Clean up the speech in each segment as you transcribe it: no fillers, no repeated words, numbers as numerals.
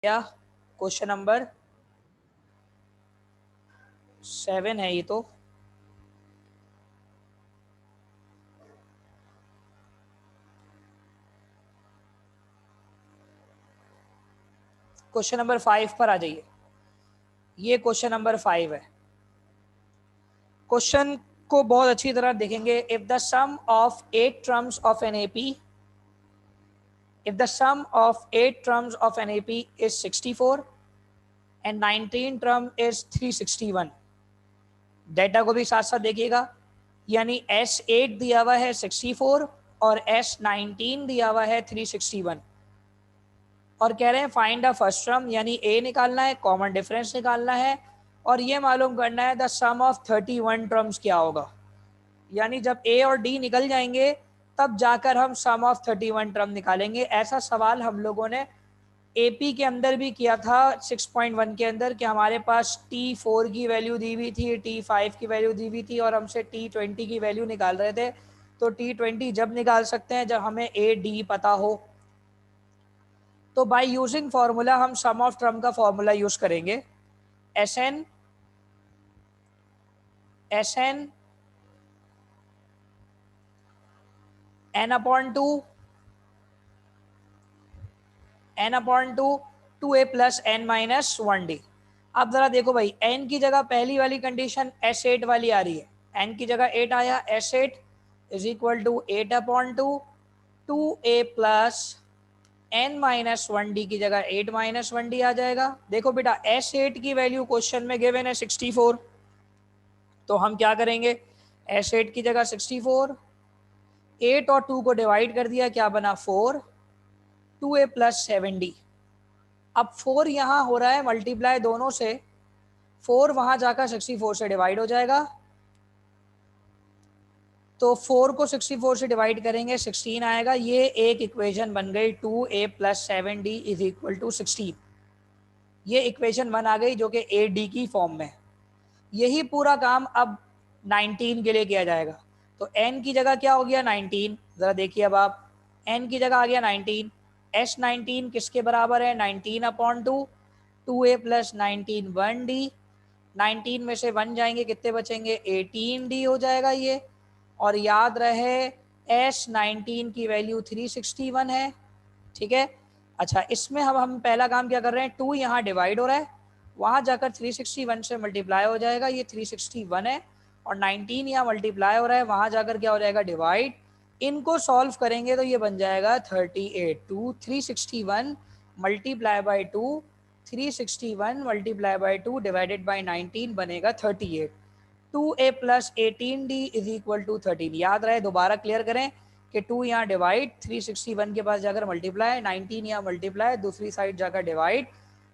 क्या question number 7 है ये तो। क्वेश्चन नंबर 5 पर आ जाइए। ये क्वेश्चन नंबर 5 है। क्वेश्चन को बहुत अच्छी तरह देखेंगे। If the sum of 8 terms of an AP, if the sum of 8 terms of an AP is 64 and 19 term is 361, data को भी साथ साथ देखिएगा। यानी S8 दिया हुआ है 64 और S19 दिया हुआ है 361 और कह रहे हैं फाइंड द फर्स्ट टर्म, यानी A निकालना है, कॉमन डिफरेंस निकालना है और ये मालूम करना है द सम ऑफ 31 टर्म्स क्या होगा। यानी जब ए और डी निकल जाएंगे तब जाकर हम सम ऑफ 31 टर्म निकालेंगे। ऐसा सवाल हम लोगों ने एपी के अंदर भी किया था 6.1 के अंदर कि हमारे पास T4 की वैल्यू दी हुई थी, T5 की वैल्यू दी हुई थी और हमसे T20 की वैल्यू निकाल रहे थे। तो T20 जब निकाल सकते हैं जब हमें ए डी पता हो। तो बाय यूजिंग फॉर्मूला हम सम ऑफ टर्म का फॉर्मूला यूज करेंगे। S N N upon two n upon two ए प्लस एन माइनस 1d। अब जरा देखो भाई, n की जगह पहली वाली कंडीशन S8 वाली आ रही है। n की जगह 8 आया, S8 is equal to 8 upon two A plus n minus 1d की जगह 8 माइनस 1d आ जाएगा। देखो बेटा, S8 की वैल्यू क्वेश्चन में गिवन है 64, तो हम क्या करेंगे, S8 की जगह 64, 8 और 2 को डिवाइड कर दिया, क्या बना 4, 2a प्लस 7d। अब 4 यहाँ हो रहा है मल्टीप्लाई दोनों से, 4 वहां जाकर 64 से डिवाइड हो जाएगा, तो 4 को 64 से डिवाइड करेंगे 16 आएगा। ये एक इक्वेशन बन गई 2a plus 7d is equal to 16। ये इक्वेशन 1 आ गई जो कि ए डी की फॉर्म में। यही पूरा काम अब 19 के लिए किया जाएगा। तो n की जगह क्या हो गया 19, जरा देखिए अब आप, n की जगह आ गया 19। S19 किसके बराबर है, 19 अपॉन टू ए प्लस 19 1d। 19 में से 1 जाएंगे, कितने बचेंगे 18d हो जाएगा ये। और याद रहे S19 की वैल्यू 361 है, ठीक है। अच्छा, इसमें हम पहला काम क्या कर रहे हैं, 2 यहाँ डिवाइड हो रहा है, वहाँ जाकर 361 से मल्टीप्लाई हो जाएगा, ये 361 है। और 19 यहाँ मल्टीप्लाई हो रहा है, वहाँ जाकर क्या हो जाएगा डिवाइड। इनको सॉल्व करेंगे तो ये बन जाएगा 38। 361 multiply by 361 multiply by 2 divided by 19 बनेगा 38। 2a plus 18d is equal to 13। याद रहे, दोबारा क्लियर करें कि 2 यहाँ डिवाइड, 361 के पास जाकर मल्टीप्लाई, 19 यहाँ मल्टीप्लाई, दूसरी साइड जाकर डिवाइड,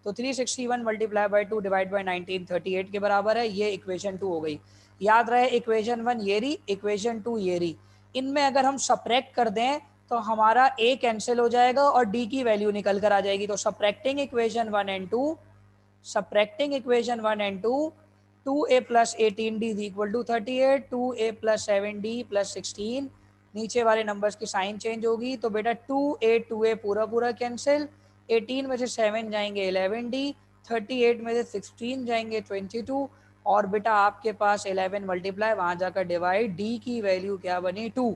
तो 361 मल्टीप्लाई बाई 2 डिवाइड बाई 19 38 के बराबर है। ये इक्वेशन 2 हो गई। याद रहे इक्वेशन 1 ये रही, इक्वेशन 2 ये रही। इनमें अगर हम सब्ट्रैक्ट कर दें तो हमारा a कैंसिल हो जाएगा और d की वैल्यू निकल कर आ जाएगी। तो subtracting equation 1 and 2, subtracting equation 1 and 2, 2a plus 18d is equal to 38, 2a plus 7d plus 16, नीचे वाले नंबर्स की साइन चेंज होगी। तो बेटा 2a पूरा पूरा कैंसिल, 18 में से 7 जाएंगे 11d, 38 में से 16 जाएंगे 22, और बेटा आपके पास 11 मल्टीप्लाई, वहाँ जाकर डिवाइड, d की वैल्यू क्या बनी 2।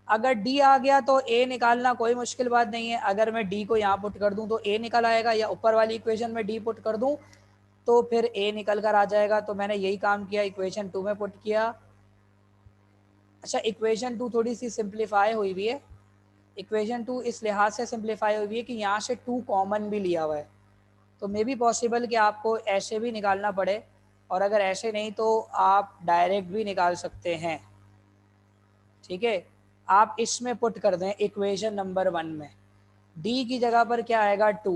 अगर d आ गया तो a निकालना कोई मुश्किल बात नहीं है। अगर मैं d को यहाँ पुट कर दूँ तो a निकल आएगा, या ऊपर वाली इक्वेशन में d पुट कर दूँ तो फिर a निकल कर आ जाएगा। तो मैंने यही काम किया, इक्वेशन 2 में पुट किया। अच्छा, इक्वेशन 2 थोड़ी सी सिंप्लीफाई हुई हुई है। इक्वेशन 2 इस लिहाज से सिंप्लीफाई हुई हुई है कि यहाँ से 2 कॉमन भी लिया हुआ है, तो मे बी पॉसिबल कि आपको ऐसे भी निकालना पड़े, और अगर ऐसे नहीं तो आप डायरेक्ट भी निकाल सकते हैं, ठीक है। आप इसमें पुट कर दें इक्वेशन नंबर 1 में, d की जगह पर क्या आएगा 2,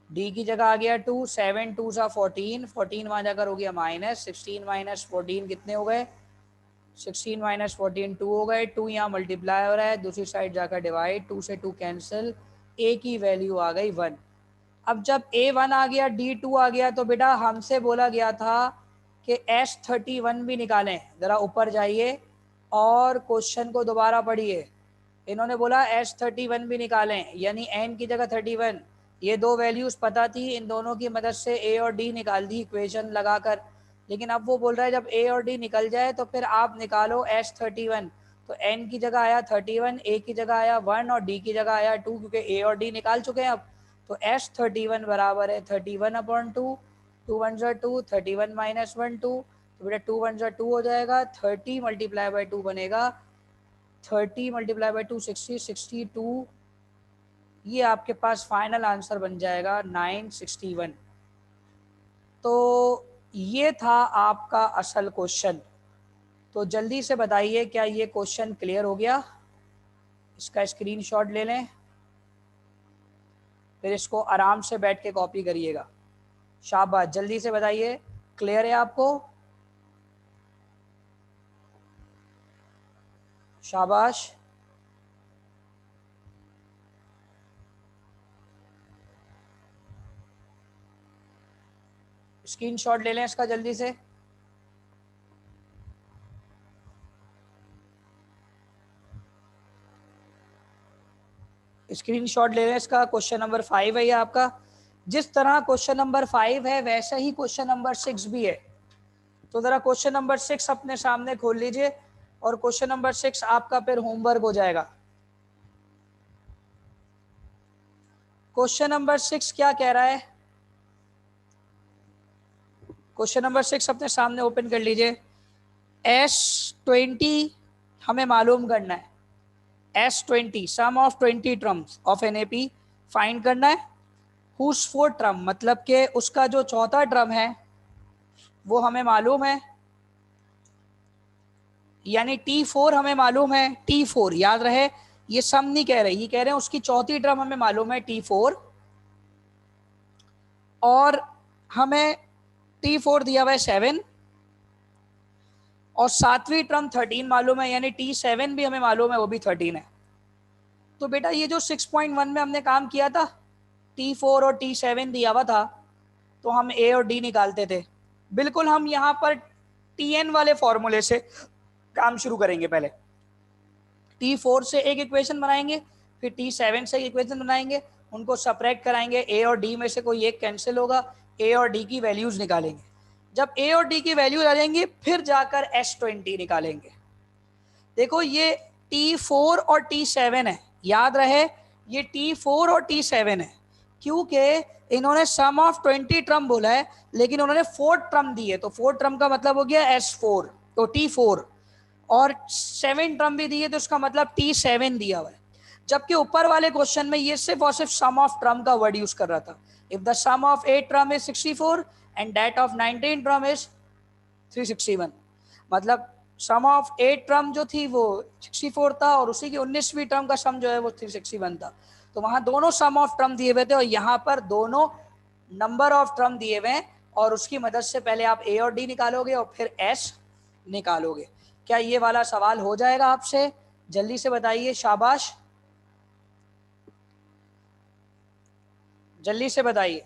d की जगह आ गया 2, 7 2 सा 14, 14 वहाँ जाकर हो गया माइनस 16 माइनस 14 कितने हो गए 16 माइनस 14 2 हो गए। 2 यहाँ मल्टीप्लाई हो रहा है, दूसरी साइड जाकर डिवाइड, 2 से 2 कैंसिल, a की वैल्यू आ गई 1। अब जब a 1 आ गया, d 2 आ गया, तो बेटा हमसे बोला गया था कि S31 भी निकालें। ज़रा ऊपर जाइए और क्वेश्चन को दोबारा पढ़िए। इन्होंने बोला S31 भी निकालें, यानी n की जगह 31, ये दो वैल्यूज़ पता थी, इन दोनों की मदद से ए और डी निकाल दी इक्वेशन लगाकर। लेकिन अब वो बोल रहा है जब ए और डी निकल जाए तो फिर आप निकालो S31। तो n की जगह आया 31, ए की जगह आया 1 और डी की जगह आया 2, क्योंकि ए और डी निकाल चुके हैं अब। तो S31 बराबर है 31/2, 2 1 2, 31 - 1 2, तो बेटा 2 1 2 हो जाएगा, 30 × 2 बनेगा 30 × 2 60, 62, ये आपके पास फाइनल आंसर बन जाएगा 961। तो ये था आपका असल क्वेश्चन। तो जल्दी से बताइए क्या ये क्वेश्चन क्लियर हो गया? इसका स्क्रीनशॉट ले लें, फिर इसको आराम से बैठ के कॉपी करिएगा। शाबाश, जल्दी से बताइए क्लियर है आपको? शाबाश। स्क्रीनशॉट ले लें इसका जल्दी से। स्क्रीनशॉट ले लें इसका। क्वेश्चन नंबर 5 है ये आपका। जिस तरह क्वेश्चन नंबर 5 है वैसा ही क्वेश्चन नंबर 6 भी है। तो ज़रा क्वेश्चन नंबर 6 अपने सामने खोल लीजिए और क्वेश्चन नंबर 6 आपका फिर होमवर्क हो जाएगा। क्वेश्चन नंबर 6 क्या कह रहा है? क्वेश्चन नंबर 6 अपने सामने ओपन कर लीजिए। S20 हमें मालूम करना है। S20 sum of 20 terms of NAP find करना है। हुज फोर्थ टर्म, मतलब कि उसका जो चौथा टर्म है वो हमें मालूम है, यानी T4 हमें मालूम है। T4 याद रहे, ये सम नहीं कह रहे, ये कह रहे हैं उसकी चौथी टर्म हमें मालूम है T4, और हमें T4 दिया हुआ है 7 और सातवीं टर्म 13 मालूम है, यानी T7 भी हमें मालूम है, वो भी 13 है। तो बेटा ये जो 6.1 में हमने काम किया था, T4 और T7 दिया हुआ था, तो हम A और D निकालते थे। बिल्कुल हम यहाँ पर TN वाले फॉर्मूले से काम शुरू करेंगे। पहले T4 से एक इक्वेशन बनाएंगे, फिर T7 से एक इक्वेशन बनाएंगे, उनको सब्ट्रैक्ट कराएंगे, A और D में से कोई एक कैंसिल होगा, A और D की वैल्यूज निकालेंगे। जब A और D की वैल्यूज आ जाएंगी फिर जाकर S20 निकालेंगे। देखो ये T4 और T7 है, याद रहे ये T4 और T7 है, क्योंकि इन्होंने सम ऑफ 20 टर्म बोला है लेकिन उन्होंने फोर्थ टर्म दी है, तो फोर्थ टर्म का मतलब हो गया S4, तो T4, और 7 टर्म भी दी है तो उसका मतलब T7 दिया हुआ है। जबकि ऊपर वाले क्वेश्चन में ये सिर्फ और सिर्फ सम ऑफ टर्म का वर्ड यूज कर रहा था। If the sum of 8 term is 64 and that of 19 term is 361, मतलब सम ऑफ 8 टर्म जो थी वो 64 था और उसी की 19वीं टर्म का सम जो है वो 361 था। तो वहां दोनों सम ऑफ टर्म दिए हुए थे और यहाँ पर दोनों नंबर ऑफ टर्म दिए हुए हैं, और उसकी मदद से पहले आप A और D निकालोगे और फिर S निकालोगे। क्या ये वाला सवाल हो जाएगा आपसे? जल्दी से बताइए, शाबाश, जल्दी से बताइए,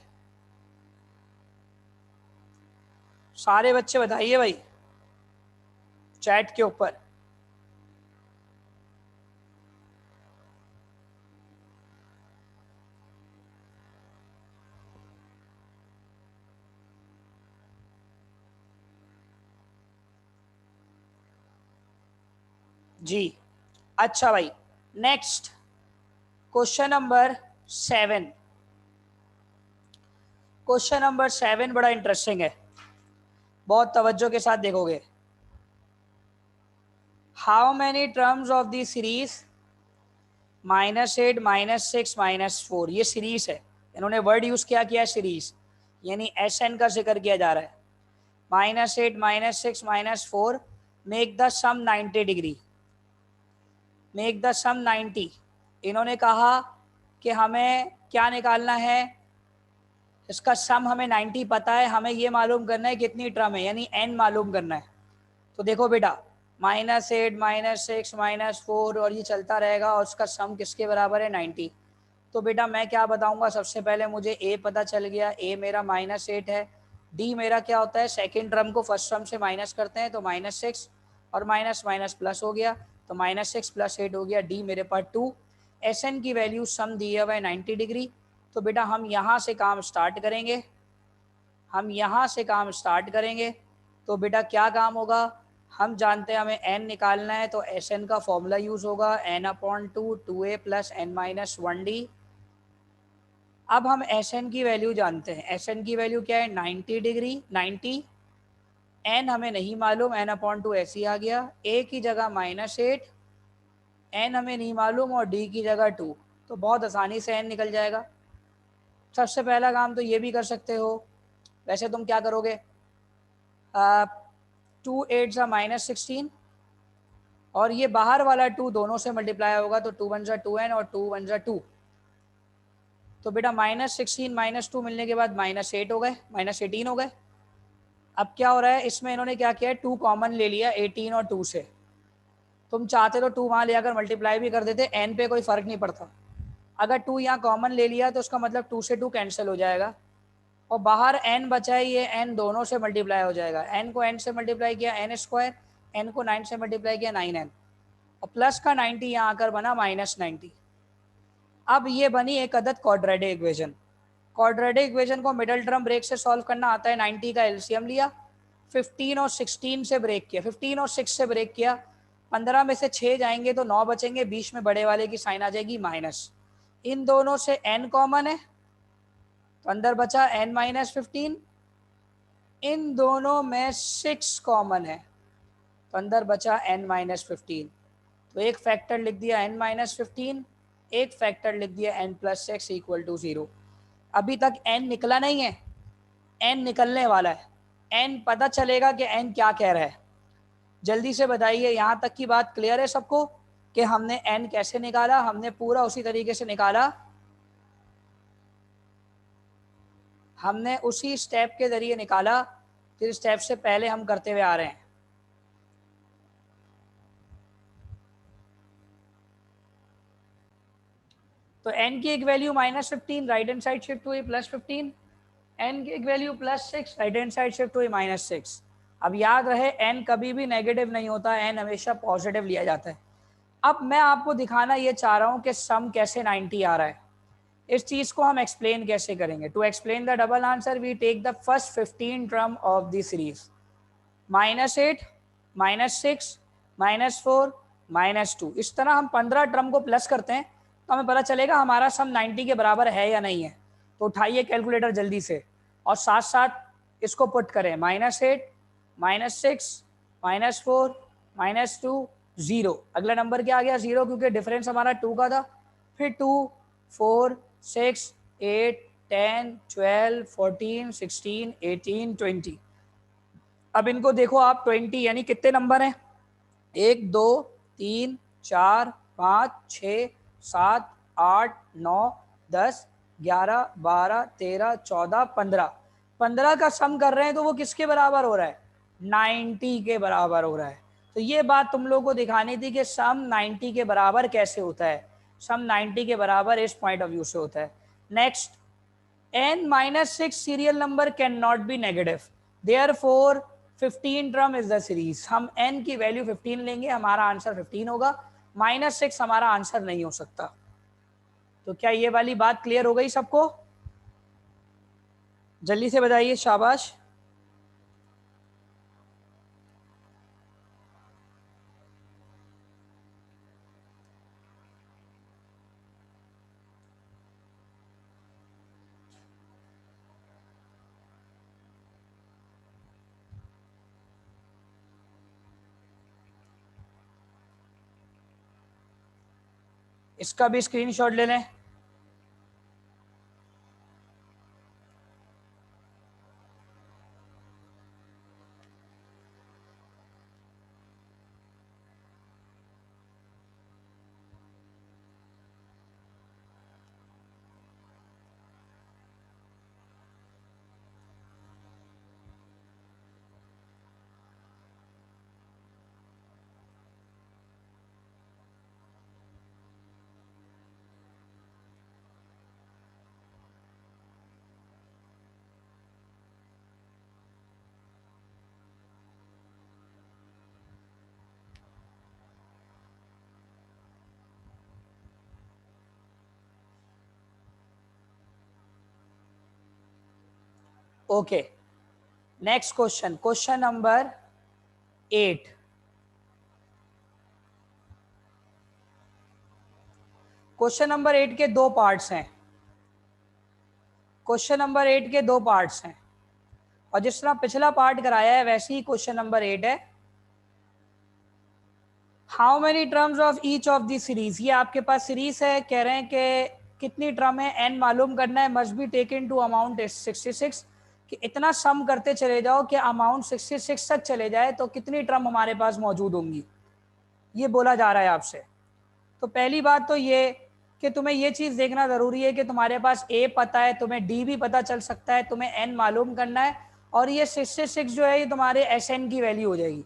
सारे बच्चे बताइए भाई चैट के ऊपर। जी अच्छा भाई, next question number 7। Question number 7 बड़ा इंटरेस्टिंग है, बहुत तवज्जो के साथ देखोगे। How many terms of the series -8 -6 -4, ये सीरीज है, इन्होंने वर्ड यूज किया सीरीज, यानी SN का जिक्र किया जा रहा है। -8 -6 -4 make the sum 90 degree, make the sum 90। इन्होंने कहा कि हमें क्या निकालना है, इसका सम हमें 90 पता है, हमें ये मालूम करना है कितनी टर्म है, यानी n मालूम करना है। तो देखो बेटा -8 -6 -4 और ये चलता रहेगा और उसका सम किसके बराबर है 90। तो बेटा मैं क्या बताऊंगा, सबसे पहले मुझे A पता चल गया, A मेरा -8 है, D मेरा क्या होता है, सेकेंड टर्म को फर्स्ट टर्म से माइनस करते हैं तो -6 और माइनस माइनस प्लस हो गया, तो -6 + 8 हो गया, D मेरे पास 2। SN की वैल्यू सम दिया हुआ है 90 डिग्री, तो बेटा हम यहाँ से काम स्टार्ट करेंगे, हम यहाँ से काम स्टार्ट करेंगे। तो बेटा क्या काम होगा, हम जानते हैं हमें n निकालना है, तो एस एन का फॉर्मूला यूज़ होगा n/2 2a + n-1d। अब हम एस एन की वैल्यू जानते हैं, एस एन की वैल्यू क्या है 90 डिग्री 90। एन हमें नहीं मालूम, n/2 ऐसे ही आ गया, a की जगह -8, n हमें नहीं मालूम और d की जगह 2, तो बहुत आसानी से n निकल जाएगा। सबसे पहला काम तो ये भी कर सकते हो, वैसे तुम क्या करोगे, 2 8 -16 और ये बाहर वाला 2 दोनों से मल्टीप्लाई होगा, तो 2 1 2n और 2 1 2। तो बेटा -16 -2 मिलने के बाद -8 हो गए, -18 हो गए। अब क्या हो रहा है, इसमें इन्होंने क्या किया है, 2 कॉमन ले लिया 18 और 2 से। तुम चाहते तो 2 वहाँ ले आकर मल्टीप्लाई भी कर देते, एन पे कोई फ़र्क नहीं पड़ता। अगर 2 यहाँ कॉमन ले लिया तो उसका मतलब 2 से 2 कैंसिल हो जाएगा, और बाहर n बचा है, ये n दोनों से मल्टीप्लाई हो जाएगा। n को n से मल्टीप्लाई किया n², n को 9 से मल्टीप्लाई किया 9n, और प्लस का 90 यहाँ आकर बना -90। अब ये बनी एक अदद क्वाड्रेटिक इक्वेशन। क्वाड्रेटिक इक्वेशन को मिडल टर्म ब्रेक से सॉल्व करना आता है। 90 का एलसीएम लिया, 15 और 16 से ब्रेक किया, 15 और 6 से ब्रेक किया, 15 में से 6 जाएंगे तो 9 बचेंगे, बीच में बड़े वाले की साइन आ जाएगी माइनस। इन दोनों से n कॉमन है तो अंदर बचा n-15, इन दोनों में 6 कॉमन है तो अंदर बचा n-15। तो एक फैक्टर लिख दिया n-15, एक फैक्टर लिख दिया n+6 = 0। अभी तक n निकला नहीं है, n निकलने वाला है। n पता चलेगा कि n क्या कह रहा है। जल्दी से बताइए, यहाँ तक की बात क्लियर है सबको कि हमने n कैसे निकाला, हमने पूरा उसी तरीके से निकाला, हमने उसी स्टेप के जरिए निकाला जिस स्टेप से पहले हम करते हुए आ रहे हैं। तो n की एक value -15, right hand side shift हुई +15, n की एक value +6, right hand side shift हुई -6। अब याद रहे n कभी भी नेगेटिव नहीं होता, n हमेशा पॉजिटिव लिया जाता है। अब मैं आपको दिखाना ये चाह रहा हूँ कि सम कैसे 90 आ रहा है। इस चीज़ को हम एक्सप्लेन कैसे करेंगे। To explain the double answer we take the first 15 term of the series, -8 -6 -4 -2। इस तरह हम 15 टर्म को प्लस करते हैं तो हमें पता चलेगा हमारा सम 90 के बराबर है या नहीं है। तो उठाइए कैलकुलेटर जल्दी से और साथ साथ इसको पुट करें, -8 -6 -4 -2 0। अगला नंबर क्या आ गया, 0, क्योंकि डिफरेंस हमारा 2 का था। फिर 2 4 6 8 10 12 14 16 18 20। अब इनको देखो आप, 20 यानी कितने नंबर हैं, 1 2 3 4 5 6 7 8 9 10 11 12 13 14 15। 15 का सम कर रहे हैं तो वो किसके बराबर हो रहा है, 90 के बराबर हो रहा है। तो ये बात तुम लोगों को दिखानी थी कि सम 90 के बराबर कैसे होता है। सम 90 के बराबर इस पॉइंट ऑफ व्यू से होता है। Next, n-6 serial number cannot be negative, therefore 15 term is the series। हम n की वैल्यू 15 लेंगे, हमारा आंसर 15 होगा, -6 हमारा आंसर नहीं हो सकता। तो क्या ये वाली बात क्लियर हो गई सबको, जल्दी से बताइए, शाबाश। इसका भी स्क्रीनशॉट ले लें। Okay, next question, question number 8। Question number 8 के दो पार्ट्स हैं। क्वेश्चन नंबर 8 के दो पार्ट्स हैं, और जिस तरह पिछला पार्ट कराया है वैसे ही क्वेश्चन नंबर 8 है। How many terms of each of the series, ये आपके पास सीरीज है, कह रहे हैं कि कितनी टर्म है, एन मालूम करना है, must be taken to amount 66, कि इतना सम करते चले जाओ कि अमाउंट 66 तक चले जाए तो कितनी टर्म हमारे पास मौजूद होंगी, ये बोला जा रहा है आपसे। तो पहली बात तो ये कि तुम्हें ये चीज़ देखना ज़रूरी है कि तुम्हारे पास ए पता है, तुम्हें डी भी पता चल सकता है, तुम्हें एन मालूम करना है, और ये 66 जो है ये तुम्हारे एस एन की वैल्यू हो जाएगी।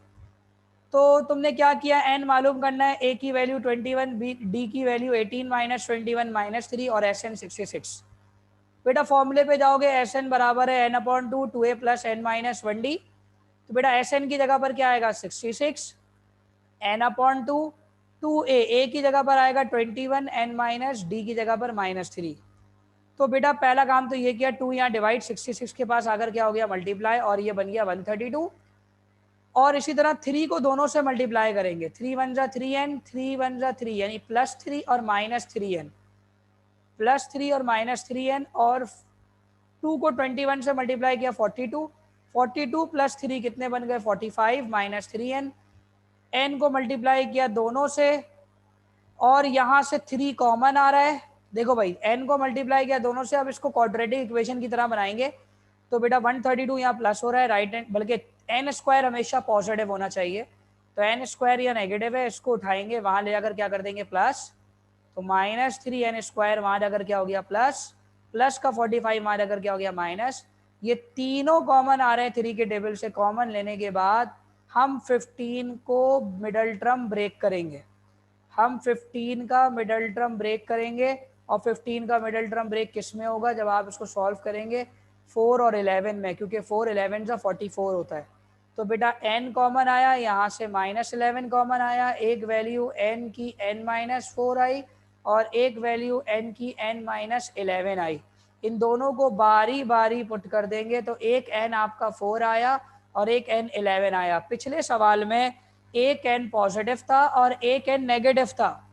तो तुमने क्या किया, एन मालूम करना है, ए की वैल्यू 21, बी डी की वैल्यू 18 माइनस 21 माइनस 3 और एस एन 66। बेटा फॉर्मूले पे जाओगे, एस एन बराबर है एन अपॉन टू ए प्लस एन माइनस 1 डी। तो बेटा एस एन की जगह पर क्या आएगा 66, एन अपॉन टू ए की जगह पर आएगा 21, एन माइनस डी की जगह पर -3। तो बेटा पहला काम तो ये किया, 2 यहाँ डिवाइड 66 के पास आकर क्या हो गया मल्टीप्लाई, और ये बन गया 132। और इसी तरह 3 को दोनों से मल्टीप्लाई करेंगे, 3 1 जा 3n, 3 1 जा 3 यानी +3 और -3n, +3 और -3n, और 2 को 21 से मल्टीप्लाई किया 42, 42 + 3 कितने बन गए 45 -3n, n को मल्टीप्लाई किया दोनों से, और यहाँ से 3 कॉमन आ रहा है। देखो भाई n को मल्टीप्लाई किया दोनों से, अब इसको क्वाड्रेटिक इक्वेशन की तरह बनाएंगे। तो बेटा 132 यहाँ प्लस हो रहा है राइट हैंड, बल्कि एन स्क्वायर हमेशा पॉजिटिव होना चाहिए, तो एन स्क्वायर या नेगेटिव है, इसको उठाएंगे वहाँ ले जाकर क्या कर देंगे प्लस, तो -3n² वहाँ जाकर क्या हो गया प्लस, प्लस का 45 वहाँ जाकर क्या हो गया माइनस। ये तीनों कॉमन आ रहे हैं 3 के टेबल से, कॉमन लेने के बाद हम 15 को मिडल टर्म ब्रेक करेंगे, हम 15 का मिडल टर्म ब्रेक करेंगे, और 15 का मिडल टर्म ब्रेक किस में होगा जब आप इसको सॉल्व करेंगे 4 और 11 में, क्योंकि 4 11 से 44 होता है। तो बेटा n कॉमन आया, यहाँ से -11 कॉमन आया, एक वैल्यू n की n-4 आई, और एक वैल्यू n की n-11 आई। इन दोनों को बारी बारी पुट कर देंगे तो एक n आपका 4 आया और एक n 11 आया। पिछले सवाल में एक n पॉजिटिव था और एक n नेगेटिव था,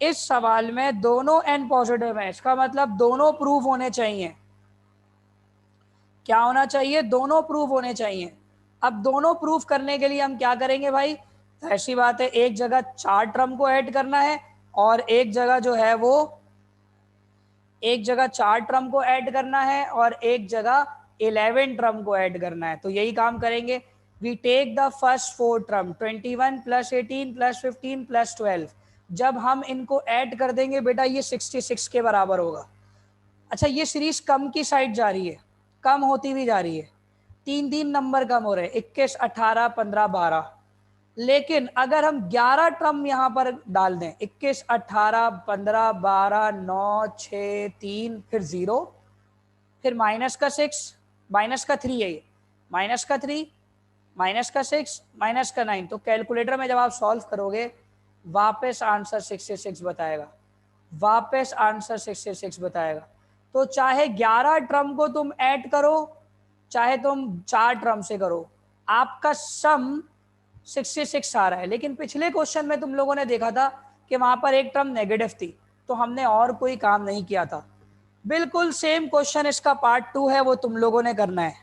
इस सवाल में दोनों n पॉजिटिव हैं, इसका मतलब दोनों प्रूव होने चाहिए। क्या होना चाहिए, दोनों प्रूव होने चाहिए। अब दोनों प्रूफ करने के लिए हम क्या करेंगे भाई, ऐसी बात है, एक जगह 4 टर्म को ऐड करना है, और एक जगह जो है वो एक जगह 4 टर्म को ऐड करना है, और एक जगह 11 टर्म को ऐड करना है। तो यही काम करेंगे, we take the first 4 term 21 + 18 + 15 + 12, जब हम इनको ऐड कर देंगे बेटा ये 66 के बराबर होगा। अच्छा ये सीरीज कम की साइड जा रही है, कम होती हुई जा रही है, 3 नंबर कम हो रहे हैं, 21 18 15 12। लेकिन अगर हम 11 टर्म यहाँ पर डाल दें, 21 18 15 12 9 6 3 फिर 0, फिर -6 -3 है, -3 -6 -9, तो कैलकुलेटर में जब आप सॉल्व करोगे वापस आंसर 66 बताएगा, वापस आंसर 66 बताएगा। तो चाहे 11 टर्म को तुम ऐड करो, चाहे तुम 4 टर्म से करो, आपका सम 66 आ रहा है। लेकिन पिछले क्वेश्चन में तुम लोगों ने देखा था कि वहां पर एक टर्म नेगेटिव थी, तो हमने और कोई काम नहीं किया था। बिल्कुल सेम क्वेश्चन इसका पार्ट 2 है, वो तुम लोगों ने करना है,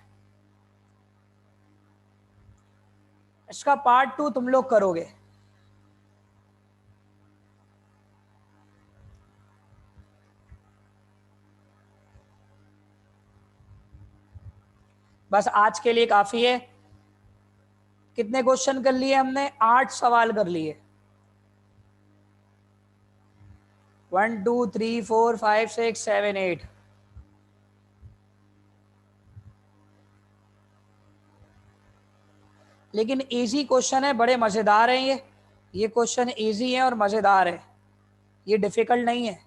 इसका पार्ट 2 तुम लोग करोगे। बस आज के लिए काफी है। कितने क्वेश्चन कर लिए हमने, 8 सवाल कर लिए, 1 2 3 4 5 6 7 8। लेकिन इजी क्वेश्चन है, बड़े मजेदार हैं ये क्वेश्चन इजी है और मजेदार है, ये डिफिकल्ट नहीं है।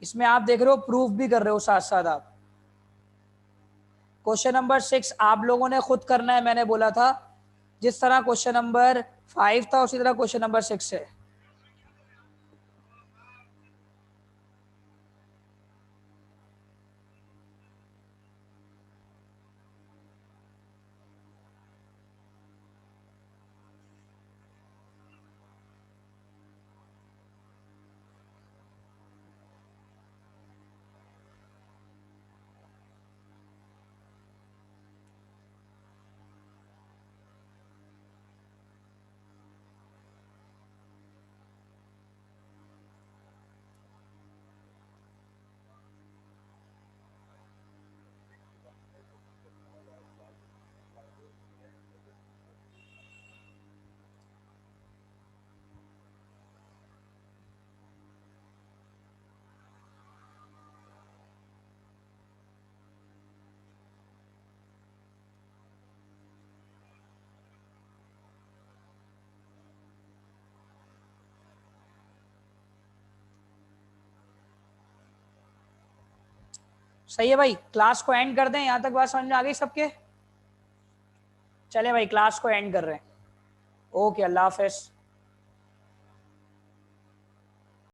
इसमें आप देख रहे हो प्रूफ भी कर रहे हो साथ साथ आप। क्वेश्चन नंबर 6 आप लोगों ने खुद करना है, मैंने बोला था, जिस तरह क्वेश्चन नंबर 5 था उसी तरह क्वेश्चन नंबर 6 है। सही है भाई, क्लास को एंड कर दें, यहां तक बात समझ में आ गई सबके? चले भाई क्लास को एंड कर रहे हैं। ओके, अल्लाह हाफिज।